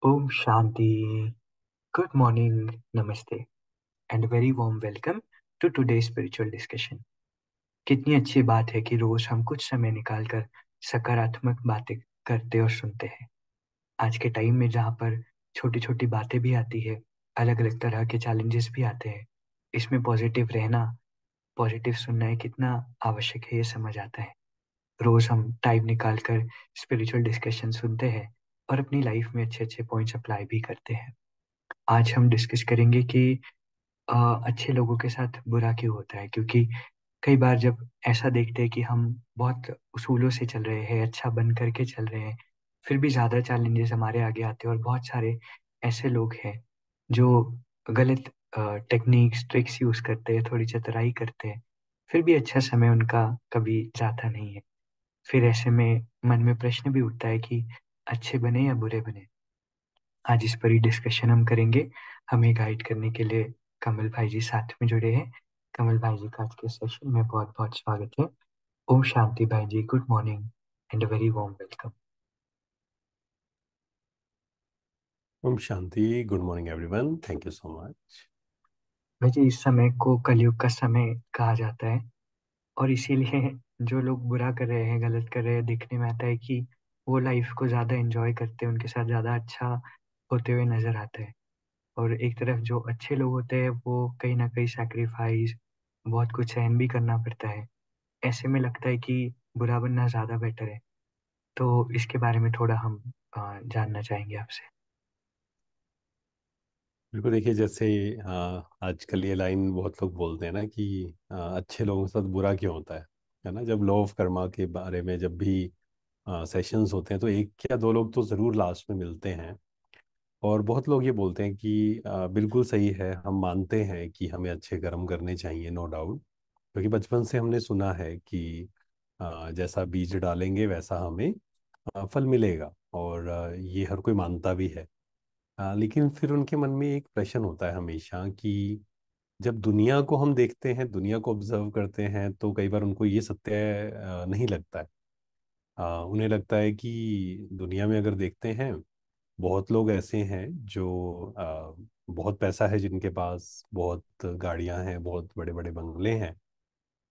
Om Shanti. Good morning, नमस्ते and very warm welcome to today spiritual discussion. कितनी अच्छी बात है कि रोज हम कुछ समय निकालकर सकारात्मक बातें करते और सुनते हैं। आज के टाइम में जहाँ पर छोटी छोटी बातें भी आती है, अलग अलग तरह के चैलेंजेस भी आते हैं, इसमें पॉजिटिव रहना, पॉजिटिव सुनना है कितना आवश्यक है, ये समझ आता है। रोज हम टाइम निकालकर स्पिरिचुअल डिस्कशन सुनते हैं और अपनी लाइफ में अच्छे अच्छे पॉइंट्स अप्लाई भी करते हैं। आज हम डिस्कस करेंगे कि अ, अच्छे लोगों के साथ बुरा क्यों होता है, क्योंकि कई बार जब ऐसा देखते हैं कि हम बहुत उसूलों से चल रहे हैं, अच्छा बन करके चल रहे हैं, फिर भी ज़्यादा चैलेंजेस हमारे आगे आते हैं और बहुत सारे ऐसे लोग हैं जो गलत टेक्निक्स ट्रिक्स यूज़ करते हैं, थोड़ी चतुराई करते हैं, फिर भी अच्छा समय उनका कभी जाता नहीं है। फिर ऐसे में मन में प्रश्न भी उठता है कि अच्छे बने या बुरे बने। आज इस पर ही डिस्कशन हम करेंगे। हमें गाइड करने के लिए कमल भाई जी साथ में जुड़े हैं। कमल भाई जी का आज के सेशन में बहुत बहुत स्वागत है। ओम शांति भाई जी, good morning and very warm welcome. ओम शांति। Good morning everyone, thank you so much. भाई जी, इस समय को कलयुग का समय कहा जाता है और इसीलिए जो लोग बुरा कर रहे हैं, गलत कर रहे हैं, देखने में आता है कि वो लाइफ को ज़्यादा एंजॉय करते हैं, उनके साथ ज़्यादा अच्छा होते हुए नजर आता है। और एक तरफ जो अच्छे लोग होते हैं वो कहीं ना कहीं सैक्रिफाइस, बहुत कुछ सहन भी करना पड़ता है। ऐसे में लगता है कि बुरा बनना ज़्यादा बेटर है। तो इसके बारे में थोड़ा हम जानना चाहेंगे आपसे। बिल्कुल, देखिए जैसे आजकल ये लाइन बहुत लोग बोलते हैं ना कि अच्छे लोगों के साथ बुरा क्यों होता है ना। जब लॉ ऑफ कर्मा के बारे में जब भी सेशंस होते हैं तो एक या दो लोग तो ज़रूर लास्ट में मिलते हैं। और बहुत लोग ये बोलते हैं कि बिल्कुल सही है, हम मानते हैं कि हमें अच्छे कर्म करने चाहिए, नो डाउट। क्योंकि बचपन से हमने सुना है कि जैसा बीज डालेंगे वैसा हमें फल मिलेगा, और ये हर कोई मानता भी है। लेकिन फिर उनके मन में एक प्रश्न होता है हमेशा कि जब दुनिया को हम देखते हैं, दुनिया को ऑब्जर्व करते हैं, तो कई बार उनको ये सत्य नहीं लगता है। उन्हें लगता है कि दुनिया में अगर देखते हैं, बहुत लोग ऐसे हैं जो बहुत पैसा है जिनके पास, बहुत गाड़ियां हैं, बहुत बड़े बड़े बंगले हैं।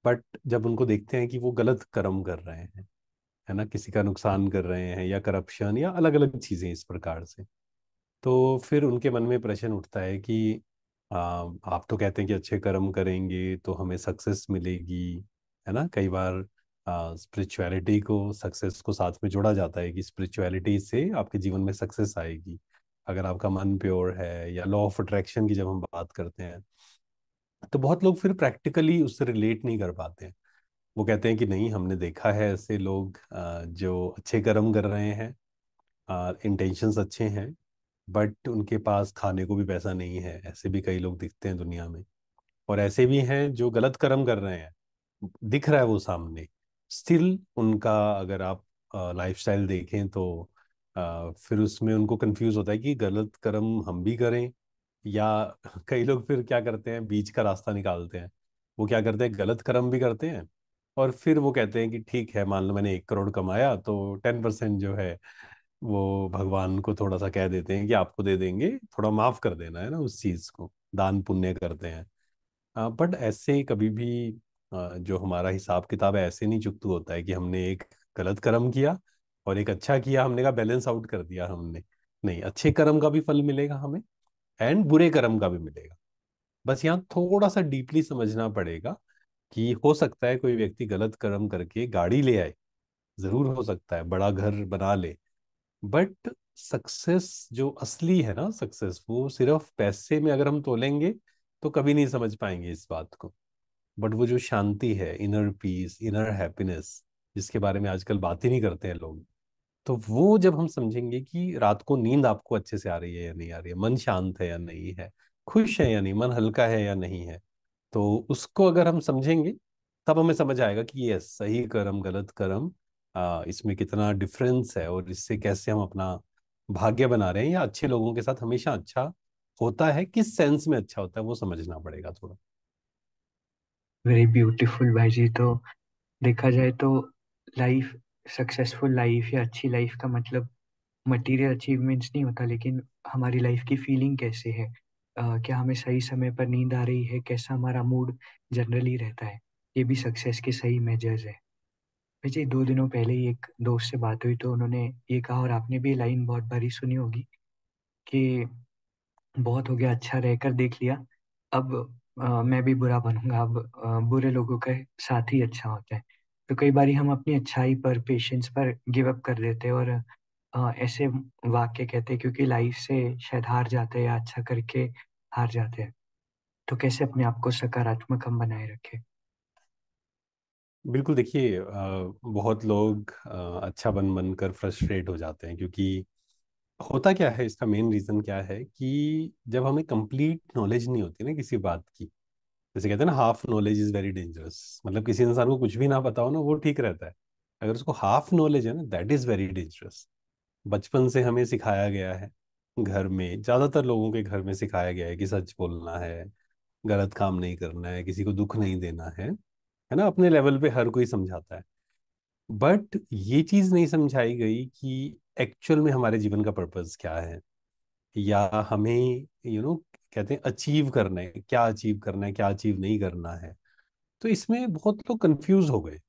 बट जब उनको देखते हैं कि वो गलत कर्म कर रहे हैं, है ना, किसी का नुकसान कर रहे हैं या करप्शन या अलग अलग चीजें इस प्रकार से, तो फिर उनके मन में प्रश्न उठता है कि आप तो कहते हैं कि अच्छे कर्म करेंगे तो हमें सक्सेस मिलेगी, है ना। कई बार स्पिरिचुअलिटी को, सक्सेस को साथ में जोड़ा जाता है कि स्पिरिचुअलिटी से आपके जीवन में सक्सेस आएगी अगर आपका मन प्योर है, या लॉ ऑफ अट्रैक्शन की जब हम बात करते हैं। तो बहुत लोग फिर प्रैक्टिकली उससे रिलेट नहीं कर पाते हैं। वो कहते हैं कि नहीं, हमने देखा है ऐसे लोग जो अच्छे कर्म कर रहे हैं, इंटेंशंस अच्छे हैं, बट उनके पास खाने को भी पैसा नहीं है। ऐसे भी कई लोग दिखते हैं दुनिया में। और ऐसे भी हैं जो गलत कर्म कर रहे हैं, दिख रहा है वो सामने, स्टिल उनका अगर आप लाइफस्टाइल देखें तो फिर उसमें उनको कंफ्यूज होता है कि गलत कर्म हम भी करें, या कई लोग फिर क्या करते हैं, बीच का रास्ता निकालते हैं। वो क्या करते हैं, गलत कर्म भी करते हैं, और फिर वो कहते हैं कि ठीक है, मान लो मैंने 1 करोड़ कमाया तो 10% जो है वो भगवान को थोड़ा सा कह देते हैं कि आपको दे देंगे, थोड़ा माफ कर देना, है ना, उस चीज को दान पुण्य करते हैं। बट ऐसे कभी भी जो हमारा हिसाब किताब है, ऐसे नहीं चुकता होता है कि हमने एक गलत कर्म किया और एक अच्छा किया, हमने का बैलेंस आउट कर दिया हमने। नहीं, अच्छे कर्म का भी फल मिलेगा हमें, एंड बुरे कर्म का भी मिलेगा। बस यहाँ थोड़ा सा डीपली समझना पड़ेगा कि हो सकता है कोई व्यक्ति गलत कर्म करके गाड़ी ले आए, जरूर हो सकता है बड़ा घर बना ले, बट सक्सेस जो असली है ना, सक्सेस वो सिर्फ पैसे में अगर हम तोलेंगे तो कभी नहीं समझ पाएंगे इस बात को। बट वो जो शांति है, इनर पीस, इनर हैप्पीनेस, जिसके बारे में आजकल बात ही नहीं करते हैं लोग, तो वो जब हम समझेंगे कि रात को नींद आपको अच्छे से आ रही है या नहीं आ रही है, मन शांत है या नहीं है, खुश है या नहीं, मन हल्का है या नहीं है, तो उसको अगर हम समझेंगे, तब हमें समझ आएगा कि ये सही कर्म गलत कर्म, इसमें कितना डिफरेंस है, और इससे कैसे हम अपना भाग्य बना रहे हैं, या अच्छे लोगों के साथ हमेशा अच्छा होता है, किस सेंस में अच्छा होता है, वो समझना पड़ेगा थोड़ा। वेरी ब्यूटीफुल भाई जी। तो देखा जाए तो लाइफ, सक्सेसफुल लाइफ या अच्छी लाइफ का मतलब मटेरियल अचीवमेंट्स नहीं होता, लेकिन हमारी लाइफ की फीलिंग कैसे है, क्या हमें सही समय पर नींद आ रही है, कैसा हमारा मूड जनरली रहता है, ये भी सक्सेस के सही मेजर्स है। भाई जी, 2 दिनों पहले ही एक दोस्त से बात हुई तो उन्होंने ये कहा, और आपने भी लाइन बहुत बारी सुनी होगी, कि बहुत हो गया अच्छा रहकर देख लिया, अब मैं भी बुरा बनूंगा, अब बुरे लोगों का साथ ही अच्छा होता है। तो कई बारी हम अपनी अच्छाई पर, पेशेंस पर गिव अप कर देते हैं, और ऐसे वाक्य कहते हैं क्योंकि लाइफ से शायद हार जाते हैं या अच्छा करके हार जाते हैं। तो कैसे अपने आप को सकारात्मक हम बनाए रखें? बिल्कुल। देखिए, बहुत लोग अच्छा बन बन कर फ्रस्ट्रेट हो जाते हैं, क्योंकि होता क्या है, इसका मेन रीज़न क्या है कि जब हमें कंप्लीट नॉलेज नहीं होती ना किसी बात की। जैसे कहते हैं ना, half knowledge is very dangerous. मतलब किसी इंसान को कुछ भी ना पता हो ना, वो ठीक रहता है। अगर उसको हाफ नॉलेज है ना, दैट इज़ वेरी डेंजरस। बचपन से हमें सिखाया गया है, घर में ज़्यादातर लोगों के घर में सिखाया गया है कि सच बोलना है, गलत काम नहीं करना है, किसी को दुख नहीं देना है ना। अपने लेवल पे हर कोई समझाता है, बट ये चीज़ नहीं समझाई गई कि एक्चुअल में हमारे जीवन का पर्पस क्या है, या हमें कहते हैं अचीव करना है, क्या अचीव करना है, क्या अचीव नहीं करना है। तो इसमें बहुत लोग कंफ्यूज हो गए,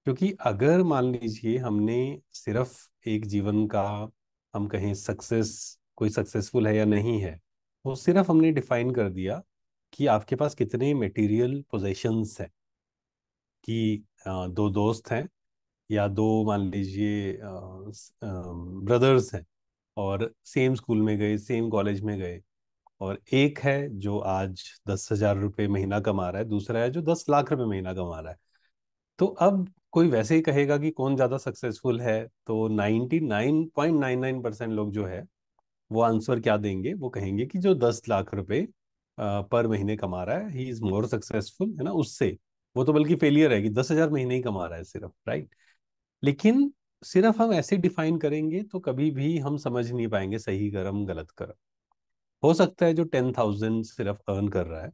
क्योंकि अगर मान लीजिए हमने सिर्फ एक जीवन का, हम कहें सक्सेस, कोई सक्सेसफुल है या नहीं है, वो सिर्फ हमने डिफाइन कर दिया कि आपके पास कितने मटेरियल पोजेशंस हैं। कि दो दोस्त हैं, या दो मान लीजिए ब्रदर्स हैं, और सेम स्कूल में गए, सेम कॉलेज में गए, और एक है जो आज 10,000 रुपये महीना कमा रहा है, दूसरा है जो 10 लाख रुपए महीना कमा रहा है। तो अब कोई वैसे ही कहेगा कि कौन ज्यादा सक्सेसफुल है, तो 99.99% लोग जो है वो आंसर क्या देंगे, वो कहेंगे कि जो 10 लाख रुपए पर महीने कमा रहा है, ही इज मोर सक्सेसफुल, है ना उससे। वो तो बल्कि फेलियर है कि 10,000 महीने ही कमा रहा है सिर्फ, राइट। लेकिन सिर्फ हम ऐसे डिफाइन करेंगे तो कभी भी हम समझ नहीं पाएंगे सही कर्म गलत कर्म। हो सकता है जो 10,000 सिर्फ अर्न कर रहा है,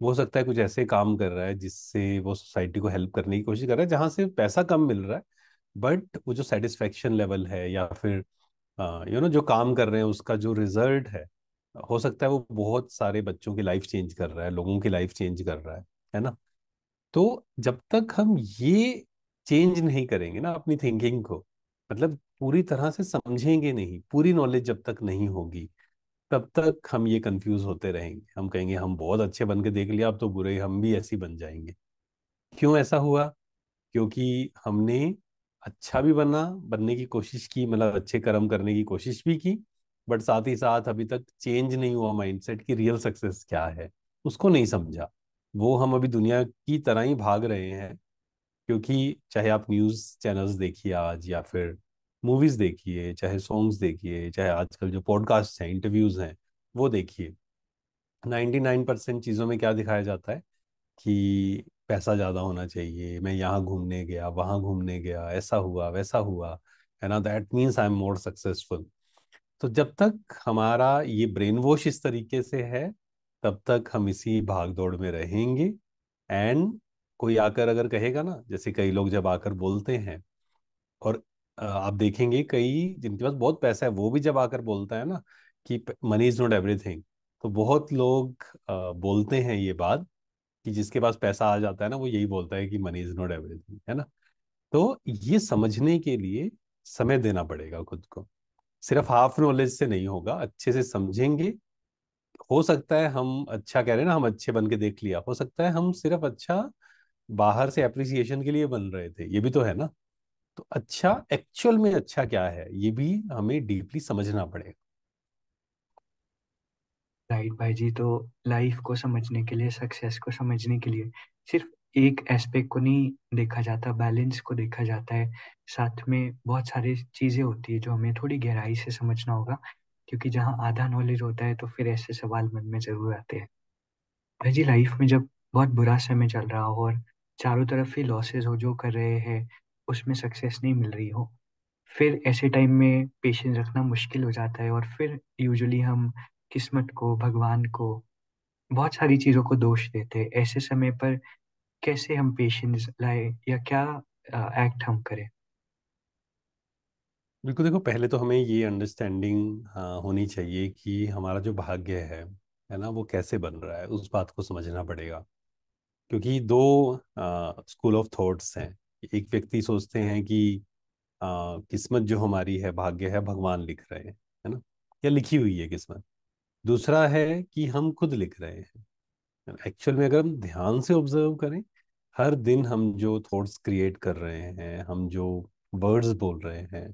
वो हो सकता है कुछ ऐसे काम कर रहा है जिससे वो सोसाइटी को हेल्प करने की कोशिश कर रहा है, जहां से पैसा कम मिल रहा है, बट वो जो सेटिस्फेक्शन लेवल है, या फिर जो काम कर रहे हैं उसका जो रिजल्ट हो सकता है वो बहुत सारे बच्चों की लाइफ चेंज कर रहा है, लोगों की लाइफ चेंज कर रहा है ना। तो जब तक हम ये चेंज नहीं करेंगे ना अपनी थिंकिंग को, मतलब पूरी तरह से समझेंगे नहीं, पूरी नॉलेज जब तक नहीं होगी, तब तक हम ये कंफ्यूज होते रहेंगे। हम कहेंगे हम बहुत अच्छे बन के देख लिया, अब तो बुरे हम भी ऐसे ही बन जाएंगे। क्यों ऐसा हुआ? क्योंकि हमने अच्छा भी बनने की कोशिश की, मतलब अच्छे कर्म करने की कोशिश भी की, बट साथ ही साथ अभी तक चेंज नहीं हुआ माइंडसेट की रियल सक्सेस क्या है, उसको नहीं समझा। वो हम अभी दुनिया की तरह ही भाग रहे हैं। क्योंकि चाहे आप न्यूज़ चैनल्स देखिए आज, या फिर मूवीज देखिए, चाहे सॉन्ग्स देखिए, चाहे आजकल जो पॉडकास्ट हैं, इंटरव्यूज हैं, वो देखिए, 99% चीज़ों में क्या दिखाया जाता है कि पैसा ज़्यादा होना चाहिए, मैं यहाँ घूमने गया, वहाँ घूमने गया, ऐसा हुआ वैसा हुआ, है ना, that means I am more successful. तो जब तक हमारा ये ब्रेन वॉश इस तरीके से है, तब तक हम इसी भाग दौड़ में रहेंगे। एंड कोई आकर अगर कहेगा ना, जैसे कई लोग जब आकर बोलते हैं, और आप देखेंगे कई जिनके पास बहुत पैसा है, वो भी जब आकर बोलता है ना कि मनी इज नॉट एवरीथिंग, तो बहुत लोग बोलते हैं ये बात, कि जिसके पास पैसा आ जाता है ना, वो यही बोलता है कि मनी इज नॉट एवरीथिंग, है ना। तो ये समझने के लिए समय देना पड़ेगा खुद को। सिर्फ हाफ नॉलेज से नहीं होगा, अच्छे से समझेंगे। हो सकता है हम अच्छा कह रहे हैं ना, हम अच्छे बन के देख लिया, हो सकता है हम सिर्फ अच्छा बाहर से अप्रिसिएशन के लिए बन रहे थे, ये भी तो है ना। तो अच्छा एक्चुअल में अच्छा क्या है, ये भी हमें डीपली समझना पड़ेगा। राइट भाई जी, तो लाइफ को समझने के लिए, सक्सेस को समझने के लिए सिर्फ एक एस्पेक्ट को नहीं देखा जाता, बैलेंस को देखा जाता है। साथ में बहुत सारी चीजें होती है जो हमें थोड़ी गहराई से समझना होगा, क्योंकि जहाँ आधा नॉलेज होता है तो फिर ऐसे सवाल मन में जरूर आते हैं। भाई जी, लाइफ में जब बहुत बुरा समय चल रहा हो और चारों तरफ ही लॉसेस हो, जो कर रहे हैं उसमें सक्सेस नहीं मिल रही हो, फिर ऐसे टाइम में पेशेंस रखना मुश्किल हो जाता है, और फिर यूजुअली हम किस्मत को, भगवान को, बहुत सारी चीज़ों को दोष देते हैं। ऐसे समय पर कैसे हम पेशेंस लाए, या क्या एक्ट हम करें? बिल्कुल, देखो पहले तो हमें ये अंडरस्टैंडिंग होनी चाहिए कि हमारा जो भाग्य है ना, वो कैसे बन रहा है, उस बात को समझना पड़ेगा। क्योंकि दो स्कूल ऑफ थॉट्स हैं। एक व्यक्ति सोचते हैं कि किस्मत जो हमारी है, भाग्य है, भगवान लिख रहे हैं, है ना, या लिखी हुई है किस्मत। दूसरा है कि हम खुद लिख रहे हैं। एक्चुअल में अगर हम ध्यान से ऑब्जर्व करें, हर दिन हम जो थॉट्स क्रिएट कर रहे हैं, हम जो वर्ड्स बोल रहे हैं,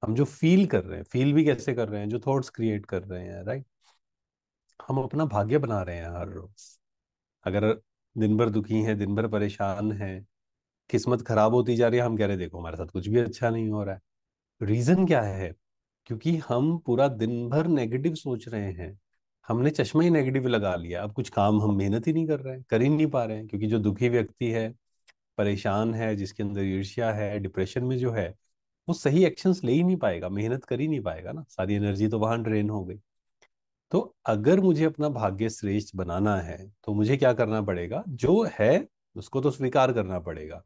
हम जो फील कर रहे हैं, फील भी कैसे कर रहे हैं, जो थॉट्स क्रिएट कर रहे हैं, राइट, हम अपना भाग्य बना रहे हैं हर रोज। अगर दिन भर दुखी हैं, दिन भर परेशान हैं, किस्मत खराब होती जा रही है, हम कह रहे हैं देखो हमारे साथ कुछ भी अच्छा नहीं हो रहा है। रीजन क्या है? क्योंकि हम पूरा दिन भर नेगेटिव सोच रहे हैं। हमने चश्मा ही नेगेटिव लगा लिया। अब कुछ काम हम मेहनत ही नहीं कर रहे हैं, कर ही नहीं पा रहे हैं, क्योंकि जो दुखी व्यक्ति है, परेशान है, जिसके अंदर ईर्ष्या है, डिप्रेशन में जो है, वो सही एक्शंस ले ही नहीं पाएगा, मेहनत कर ही नहीं पाएगा ना, सारी एनर्जी तो वहां ड्रेन हो गई। तो अगर मुझे अपना भाग्य श्रेष्ठ बनाना है, तो मुझे क्या करना पड़ेगा? जो है उसको तो स्वीकार करना पड़ेगा।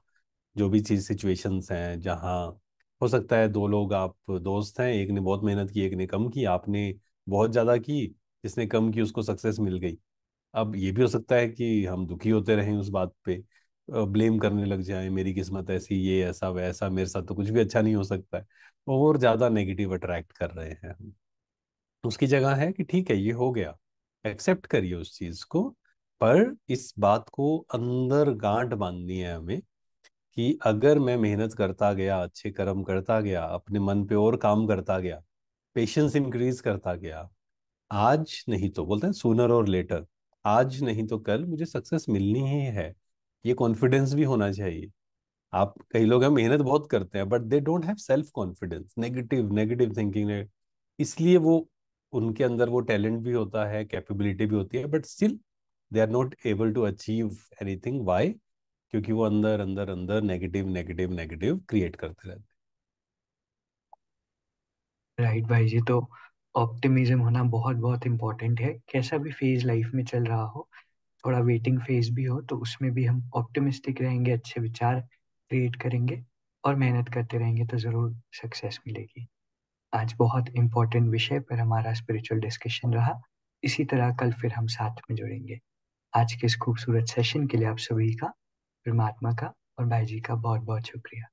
जो भी चीज सिचुएशंस हैं, जहाँ हो सकता है दो लोग आप दोस्त हैं, एक ने बहुत मेहनत की, एक ने कम की, आपने बहुत ज्यादा की, जिसने कम की उसको सक्सेस मिल गई। अब ये भी हो सकता है कि हम दुखी होते रहें उस बात पे, ब्लेम करने लग जाएं, मेरी किस्मत ऐसी, ये ऐसा वैसा, मेरे साथ तो कुछ भी अच्छा नहीं हो सकता है, और ज्यादा नेगेटिव अट्रैक्ट कर रहे हैं हम। उसकी जगह है कि ठीक है, ये हो गया, एक्सेप्ट करिए उस चीज को। पर इस बात को अंदर गांठ बांधनी है हमें कि अगर मैं मेहनत करता गया, अच्छे कर्म करता गया, अपने मन पे और काम करता गया, पेशेंस इंक्रीज करता गया, आज नहीं तो बोलते हैं सूनर और लेटर, आज नहीं तो कल मुझे सक्सेस मिलनी ही है। ये कॉन्फिडेंस भी होना चाहिए। आप, कई लोग हैं मेहनत बहुत करते हैं, but they don't have self confidence, negative negative thinking है। इसलिए वो, उनके अंदर वो टैलेंट भी होता है, कैपेबिलिटी भी होती है, but still they are not able to achieve anything. Why? क्योंकि वो अंदर अंदर अंदर नेगेटिव नेगेटिव नेगेटिव क्रिएट करते रहते राइट भाई जी। तो ऑप्टिमिज्म होना बहुत बहुत इम्पोर्टेंट है, कैसा भी फेज लाइफ में चल रहा हो, थोड़ा वेटिंग फेज भी हो, तो उसमें भी हम ऑप्टिमिस्टिक रहेंगे, अच्छे विचार क्रिएट करेंगे और मेहनत करते रहेंगे तो ज़रूर सक्सेस मिलेगी। आज बहुत इम्पोर्टेंट विषय पर हमारा स्पिरिचुअल डिस्कशन रहा। इसी तरह कल फिर हम साथ में जुड़ेंगे। आज के इस खूबसूरत सेशन के लिए आप सभी का, परमात्मा का और भाई जी का बहुत बहुत शुक्रिया।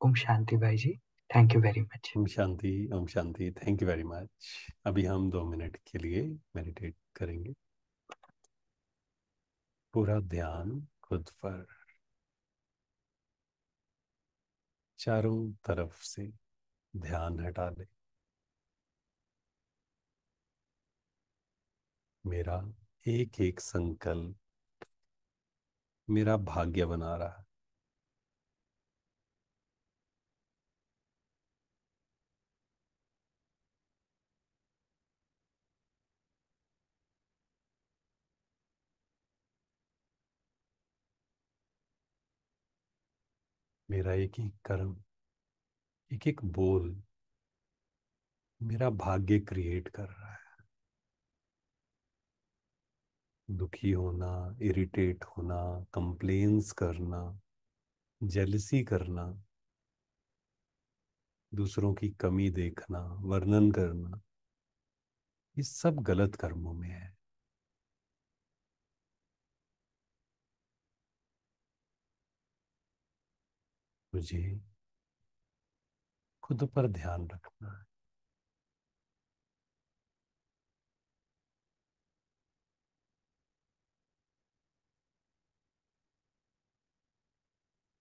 ओम शांति भाई जी। Thank you very much. हैं। ओम शांति, ओम शांति, थैंक यू वेरी मच। अभी हम 2 मिनट के लिए मेडिटेट करेंगे। पूरा ध्यान खुद पर, चारों तरफ से ध्यान हटा ले। मेरा एक एक संकल्प मेरा भाग्य बना रहा है। मेरा एक एक कर्म, एक एक बोल मेरा भाग्य क्रिएट कर रहा है। दुखी होना, इरिटेट होना, कंप्लेन्स करना, जेलसी करना, दूसरों की कमी देखना, वर्णन करना, ये सब गलत कर्मों में है। मुझे खुद पर ध्यान रखना है।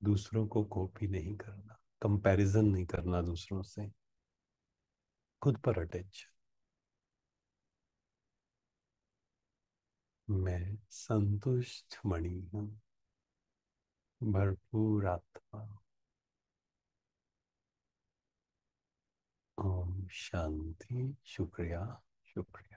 दूसरों को कॉपी नहीं करना, कंपैरिजन नहीं करना दूसरों से, खुद पर अटेंशन। मैं संतुष्ट मणि हूँ, भरपूर आत्मा। ओम शांति। शुक्रिया, शुक्रिया।